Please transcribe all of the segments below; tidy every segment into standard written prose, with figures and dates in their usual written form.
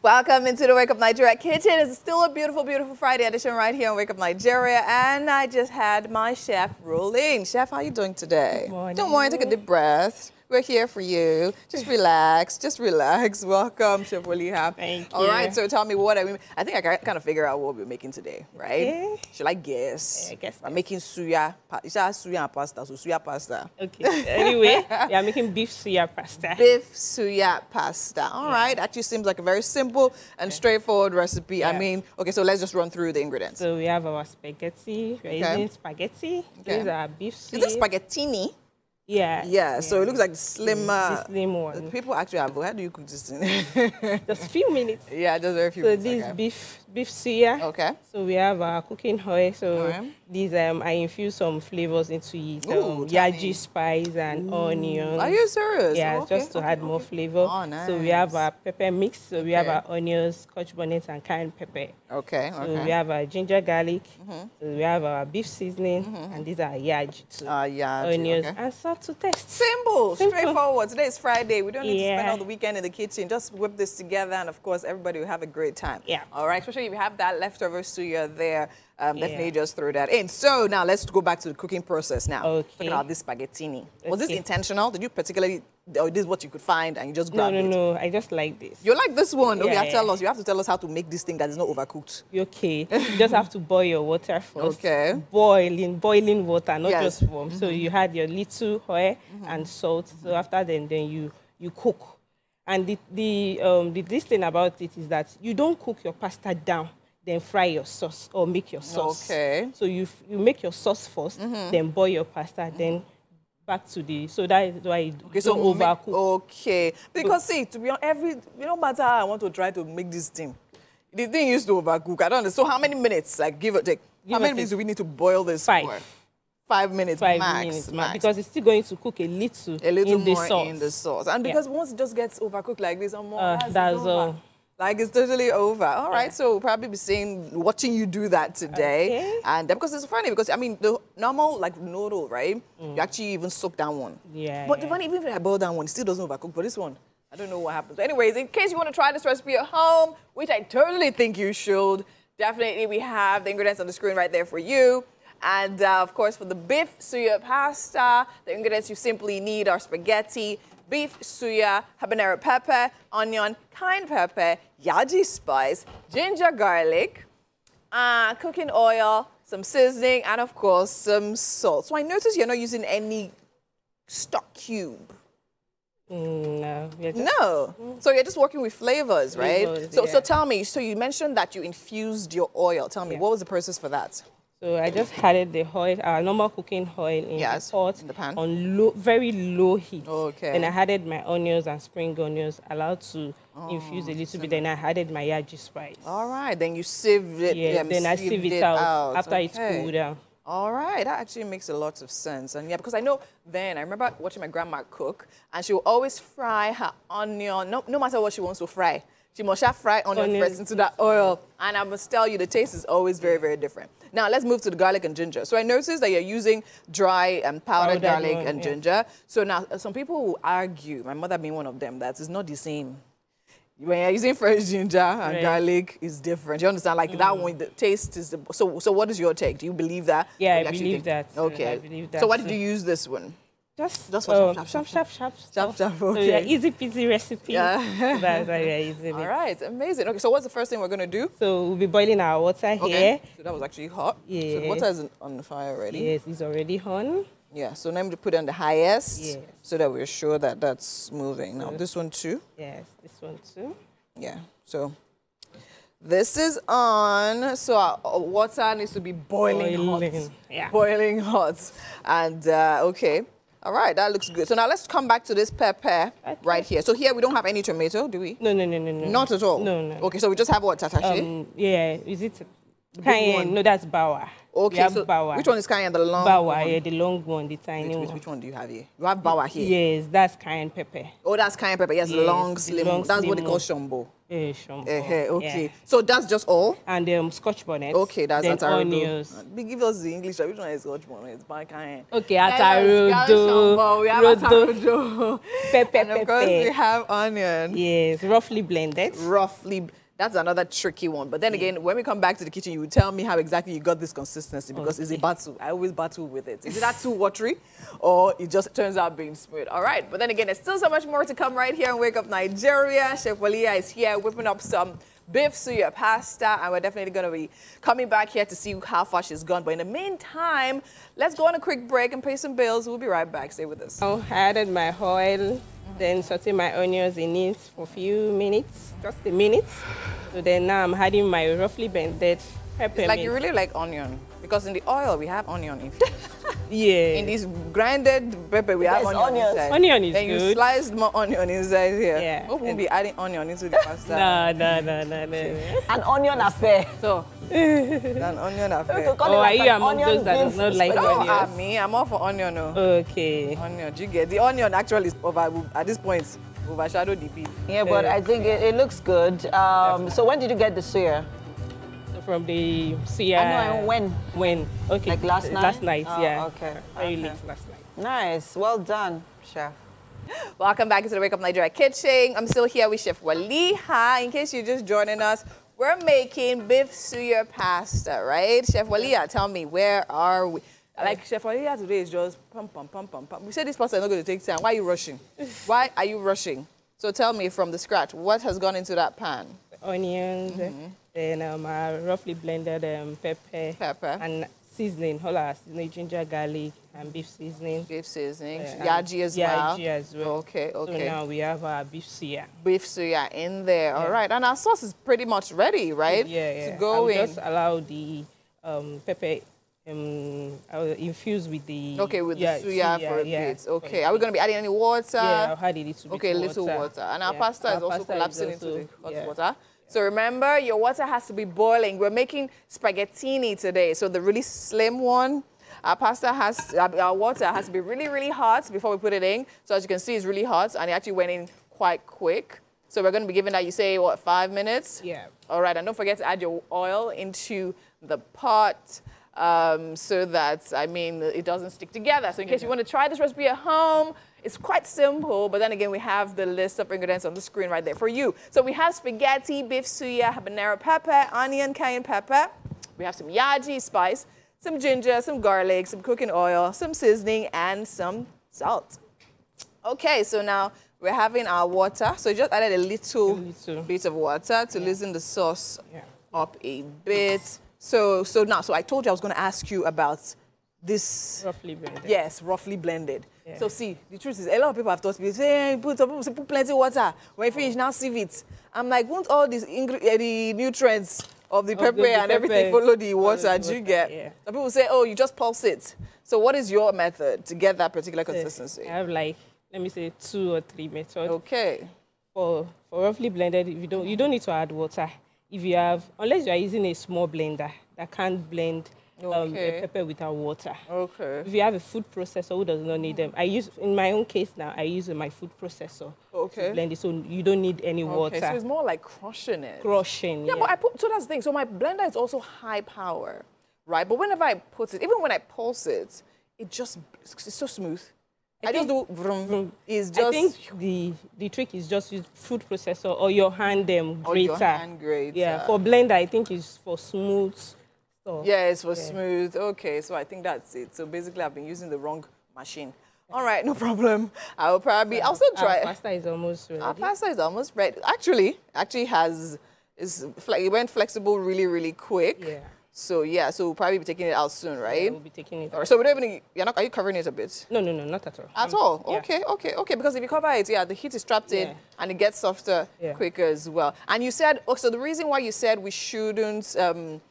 Welcome into the Wake Up Nigeria kitchen. It's still a beautiful, beautiful Friday edition right here on Wake Up Nigeria. And I just had my chef rolling. Chef, how are you doing today? Good morning. Don't worry, take a deep breath. We're here for you. Just relax. Just relax. Welcome, Chef Waliyah. Thank you. All right, so tell me what I think I can kind of figure out what we're making today, right? Okay. Should I guess? I guess. I'm making suya. You said suya and pasta, so suya pasta. Okay. Anyway, we are making beef suya pasta. Beef suya pasta. All right. Actually seems like a very simple and straightforward recipe. Yeah. I mean, okay, so let's just run through the ingredients. So we have our spaghetti. We're using spaghetti. Okay. These are beef suya. Is this spaghettini? Yeah. Yeah, so it looks like the slim, the slim one. People actually have, how do you cook this thing? Just a few minutes. Yeah, just very few So minutes. this Okay. beef suya. Okay. So we have our cooking oil. So Alright. these I infuse some flavors into it. Ooh, yaji spice and onions. Are you serious? Yeah, Okay, just to add more flavor. Oh, nice. So we have our pepper mix. So we have Okay. our onions, scotch bonnet, and cayenne pepper. Okay, So okay. we have our ginger garlic. So we have our beef seasoning, and these are yaji too. Yeah. Onions Okay. and salt to taste. Simple, straightforward. Today is Friday. We don't need to spend Yeah. all the weekend in the kitchen. Just whip this together, and of course, everybody will have a great time. Yeah. All right. Especially if you have that leftover suya there, definitely just throw that in. So now let's go back to the cooking process. Now, Okay. talking about this spaghettini. Was this Okay. intentional? Did you particularly, or this is what you could find and you just grabbed it? No. I just like this. You like this one? Okay, Yeah, tell us. You have to tell us how to make this thing that is not overcooked. Okay. You just have to boil your water first. Okay. Boiling water, not Yes. just warm. So you had your little oil and salt. So after then you cook. And this thing about it is that you don't cook your pasta down, then fry your sauce or make your sauce. Okay. So you make your sauce first, then boil your pasta, then back to the. So that is why you Okay, don't overcook. Okay. Because see, to be honest, no matter how I want to try to make this thing, the thing used to overcook. I don't know. So how many minutes, like give or take, how many minutes do we need to boil this 5. for? 5 minutes 5 max. minutes, max. because it's still going to cook a little in the more sauce. in the sauce. And because once it just gets overcooked like this, that's it's over. all. Like it's totally over. All right, so we'll probably be watching you do that today. Okay. And because it's funny, because I mean, the normal like noodle, right? You actually even soak down one. Yeah. But the funny, even if I boil down one, it still doesn't overcook. But this one, I don't know what happens. But anyways, in case you want to try this recipe at home, which I totally think you should, definitely we have the ingredients on the screen right there for you. And of course, for the beef suya pasta, the ingredients you simply need are spaghetti, beef suya, habanero pepper, onion, cayenne pepper, yaji spice, ginger garlic, cooking oil, some seasoning, and of course, some salt. So I noticed you're not using any stock cube. No. No. So you're just working with flavors, right? Flavors, So tell me, so you mentioned that you infused your oil. Tell me, what was the process for that? So I just added the oil, our normal cooking oil in the pot, in the pan. on very low heat. Okay. Then I added my onions and spring onions, allowed to infuse a little bit. Then I added my yaji spice. All right. Then you sieved it. Yeah. Then I sieve it out after it's cooled down. All right, that actually makes a lot of sense. And yeah, because I know then, I remember watching my grandma cook, and she will always fry her onion, no matter what she wants to fry. She must have fry onion first into that oil. And I must tell you, the taste is always very, very different. Now, let's move to the garlic and ginger. So I noticed that you're using dry and powdered garlic and ginger. So now, some people will argue, my mother being one of them, that it's not the same. When you're using fresh ginger and garlic, it's different. You understand? Like that one, the taste is... So what is your take? Do you believe that? Yeah, I believe that. Okay. I believe that. So why did you use this one? Just for chop. Okay. So yeah, easy peasy recipe. Yeah. So that's why we're using it. All right, amazing. Okay, so what's the first thing we're going to do? So we'll be boiling our water here. So that was actually hot. Yeah. So the water is on the fire already. Yes, it's already on. Yeah, so now I'm going to put it on the highest. Yes. So that we're sure that that's moving. Now this one too. Yes, this one too. Yeah, so this is on. So our water needs to be boiling hot. Yeah. Boiling hot. And okay. All right, that looks good. So now let's come back to this pepper right here. So here we don't have any tomato, do we? No. Not at all? No. Okay, so we just have what, tatashi? Yeah, is it Cayenne, no, that's bawa. Okay, so bawa. which one is cayenne? The long bawa, one? yeah, the long one, the tiny one. Which one do you have here? You have bawa here. Yes, that's cayenne pepper. Oh, that's cayenne pepper. Yes, long, slim. long, that's slim what they call one. shombo. Shombo. Okay. Yeah. So that's just all? And Scotch bonnet. Okay, that's then atarodo. onions. Give us the English. Which one is Scotch bonnet? It's by cayenne. Okay, atarodo. We have atarodo. Pepper, and of course, we have onion. Yes, roughly blended. That's another tricky one. But then again, when we come back to the kitchen, you will tell me how exactly you got this consistency because it's a battle. I always battle with it. Is it that too watery or it just turns out being smooth? All right. But then again, there's still so much more to come right here on Wake Up Nigeria. Chef Waliyah is here whipping up some beef suya pasta, and we're definitely going to be coming back here to see how far she's gone. But in the meantime, let's go on a quick break and pay some bills. We'll be right back. Stay with us. I added my oil, then saute my onions in it for a few minutes, just a minute. So then now I'm adding my roughly blended pepper. Like you really like onion, because in the oil we have onion in it. Yeah. In this grinded pepper we have onion inside. Onion is then good. Then you slice more onion inside here. Yeah. Hope we'll be adding onion into the pasta. No. An onion affair. So, an onion affair. Oh, are you among those that does not like onions? Me, I'm all for onion. No. Okay. Onion, do you get the onion actually is at this point overshadow the beef. Yeah, but I think it looks good. So when did you get the suya? From the Suya. I know, when? When? Okay. Like last night? Last night, yeah. Okay. Very late last night. Nice. Well done, chef. Welcome back to the Wake Up Nigeria kitchen. I'm still here with Chef Waliyah. In case you're just joining us, we're making beef suya pasta, right? Chef Waliyah, tell me, where are we? Like Chef Waliyah today is just pum. We said this pasta is not going to take time. Why are you rushing? Why are you rushing? So tell me from the scratch, what has gone into that pan? Onions, then roughly blended pepper, and seasoning, ginger, garlic, and beef seasoning. Beef seasoning, yaji as well. Yaji as well. Okay. So now we have our beef suya. Beef suya in there. All right, and our sauce is pretty much ready, right? Yeah. To go in. Just allow the pepper infuse with the the suya for a bit. Okay, are we going to be adding any water? Yeah, I'll add a little bit. Okay, little water. And our pasta is also collapsing into the hot water. So remember, your water has to be boiling. We're making spaghettini today, so the really slim one. Our water has to be really, really hot before we put it in. So as you can see, it's really hot, and it actually went in quite quick. So we're going to be giving that, you say, what, 5 minutes? Yeah. All right, and don't forget to add your oil into the pot. So that, it doesn't stick together. So in case you want to try this recipe at home, it's quite simple, but then again, we have the list of ingredients on the screen right there for you. So we have spaghetti, beef suya, habanero pepper, onion, cayenne pepper. We have some yaji spice, some ginger, some garlic, some cooking oil, some seasoning, and some salt. Okay, so now we're having our water. So just added a little bit of water to loosen the sauce up a bit. So I told you I was going to ask you about this. Roughly blended. Yes, roughly blended. Yeah. So see, the truth is, a lot of people have taught me, say, put plenty of water. When you finish, now sieve it. I'm like, won't all these the nutrients of the pepper and everything follow the water? Do you get? Yeah. Some people say, oh, you just pulse it. So what is your method to get that particular consistency? I have let me say 2 or 3 methods. Okay. For roughly blended, you don't need to add water. If you have, unless you are using a small blender that can't blend pepper without water. Okay. If you have a food processor who does not need them, in my own case now, I use my food processor to blend it, so you don't need any water. So it's more like crushing it. Yeah, but so that's the thing. So my blender is also high power, right? But whenever I put it, even when I pulse it, it's so smooth. I just do vroom, vroom. It's just. I think the trick is just use food processor or your hand grater. Or your hand grater. Yeah, for blender, I think it's for smooth stuff. Yeah, it's for smooth. Okay, so I think that's it. So basically, I've been using the wrong machine. All right, no problem. I'll still try. Our pasta is almost ready. Our pasta is almost ready. Actually it went flexible really, really quick. Yeah. So we'll probably be taking it out soon, right? Yeah, we'll be taking it out. So we don't even, are you covering it a bit? No, not at all. At all? Yeah. Okay. Because if you cover it, the heat is trapped in and it gets softer quicker as well. And you said, so the reason why you said we shouldn't overcook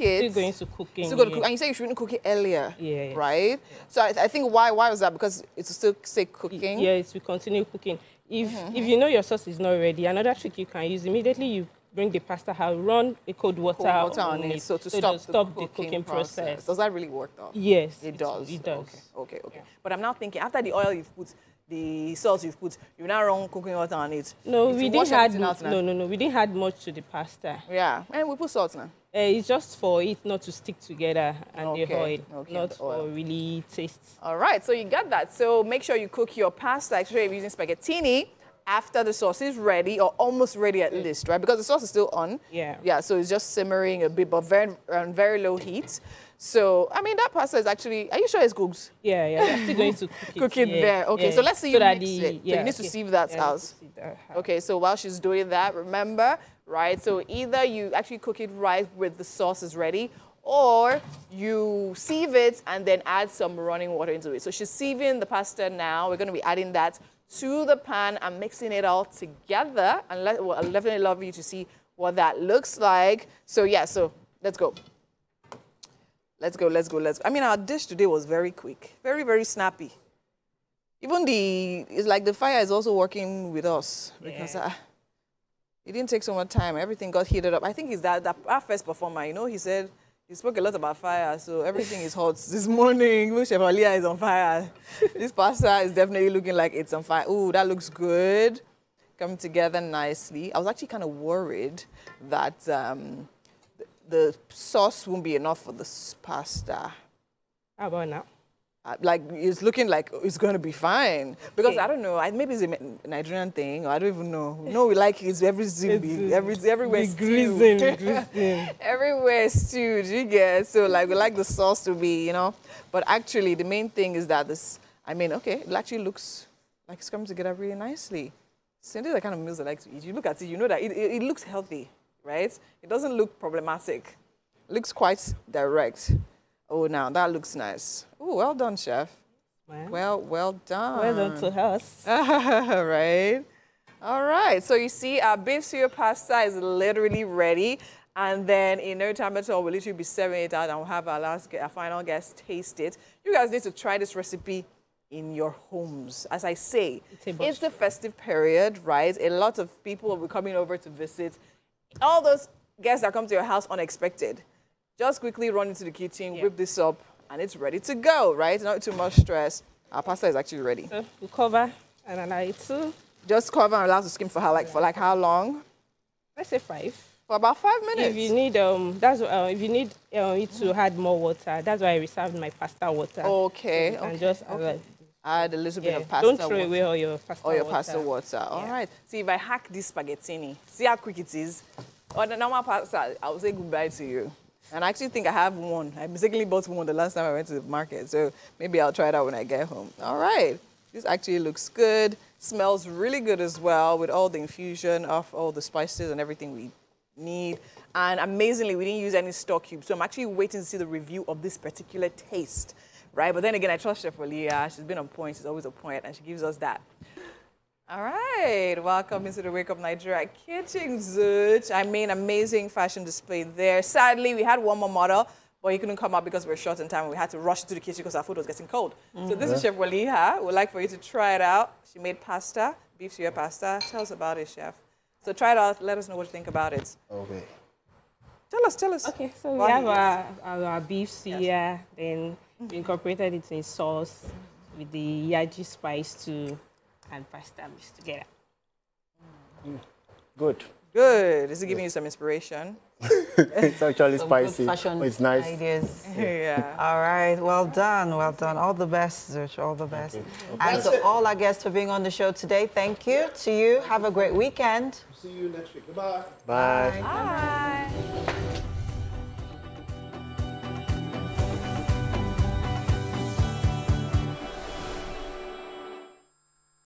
it. Still going to cooking. Still going to cook. And you said you shouldn't cook it earlier, right? Yeah. So I think why was that? Because it's still cooking? Yeah, it's to continue cooking. If you know your sauce is not ready, another trick you can use, immediately you bring the pasta out, run a cold water on it, so to stop the cooking process. Does that really work though? Yes, it does. It does. Okay. Yeah. But I'm now thinking, after the oil you've put, the salt you've put, you now run cooking water on it. No, we didn't add. No. We didn't add much to the pasta. Yeah, and we put salt now. It's just for it not to stick together and the oil, not for really taste. All right, so you got that. So make sure you cook your pasta, especially if you're using spaghettini, after the sauce is ready, or almost ready at least, right? Because the sauce is still on. Yeah. Yeah, so it's just simmering a bit, but very low heat. So, I mean, that pasta is actually, are you sure it's cooked? Yeah, we're still going to cook it. There. Okay, so let's see you mix it. So you need to sieve that out. Okay, so while she's doing that, remember, right? So either you actually cook it right with the sauce is ready, or you sieve it and then add some running water into it. So she's sieving the pasta now. We're going to be adding that to the pan and mixing it all together. And I'll definitely love you to see what that looks like. So yeah, so let's go. Let's go. I mean, our dish today was very quick, very snappy. Even it's like the fire is also working with us because it didn't take so much time. Everything got heated up. I think it's that our first performer, you know, he said, he spoke a lot about fire, so everything is hot. This morning, Chef Waliyah is on fire. This pasta is definitely looking like it's on fire. Ooh, that looks good. Coming together nicely. I was actually kind of worried that the sauce won't be enough for this pasta. How about now? Like, it's looking like it's going to be fine. Because, I don't know, maybe it's a Nigerian thing, or I don't even know. No, we like it's everywhere stewed. Everywhere stewed, you get. So, like, we like the sauce to be, you know. But actually, the main thing is that this, I mean, okay, it actually looks like it's coming together really nicely. So, these are the kind of meals I like to eat. You look at it, you know that it looks healthy, right? It doesn't look problematic. It looks quite direct. Oh, now that looks nice. Oh, well done, chef. Well done. Well done to us. Right. All right. So you see, our beef suya pasta is literally ready. And then in no time at all, we'll literally be serving it out and we'll have our final guest taste it. You guys need to try this recipe in your homes. As I say, it's the festive period, right? A lot of people will be coming over to visit. All those guests that come to your house unexpected. Just quickly run into the kitchen, whip this up, and it's ready to go, right? Not too much stress. Our pasta is actually ready. So we cover and allow it to. Just cover and allow it to skim for how long? Let's say 5. For about 5 minutes. If you need if you need it to add more water, that's why I reserved my pasta water. Okay. So and just add a little bit of pasta water. Don't throw away all your pasta water. All right. See, if I hack this spaghettini, see how quick it is. On the normal pasta, I will say goodbye to you. And I actually think I have one. I mistakenly bought one the last time I went to the market. So maybe I'll try it out when I get home. All right. This actually looks good. Smells really good as well with all the infusion of all the spices and everything we need. And amazingly, we didn't use any stock cubes. So I'm actually waiting to see the review of this particular taste. Right? But then again, I trust Chef Waliyah. She's been on point. She's always on point. And she gives us that. All right, welcome into the Wake Up Nigeria kitchen, Zuch. I mean, amazing fashion display there. Sadly, we had one more model, but he couldn't come up because we were short in time and we had to rush to the kitchen because our food was getting cold. So this is Chef Waliyah. We'd like for you to try it out. She made pasta, beef suya pasta. Tell us about it, Chef. So try it out. Let us know what you think about it. Okay. Tell us. Okay, so we have our beef suya, then we incorporated it in sauce with the yaji spice too. And pasta mixed together. Good. Is it giving you some inspiration? It's actually spicy. It's nice. Ideas. Yeah. All right. Well done. All the best, Zuch. All the best. Okay. And to all our guests for being on the show today, thank you. To you, have a great weekend. See you next week. Goodbye. Bye. Bye.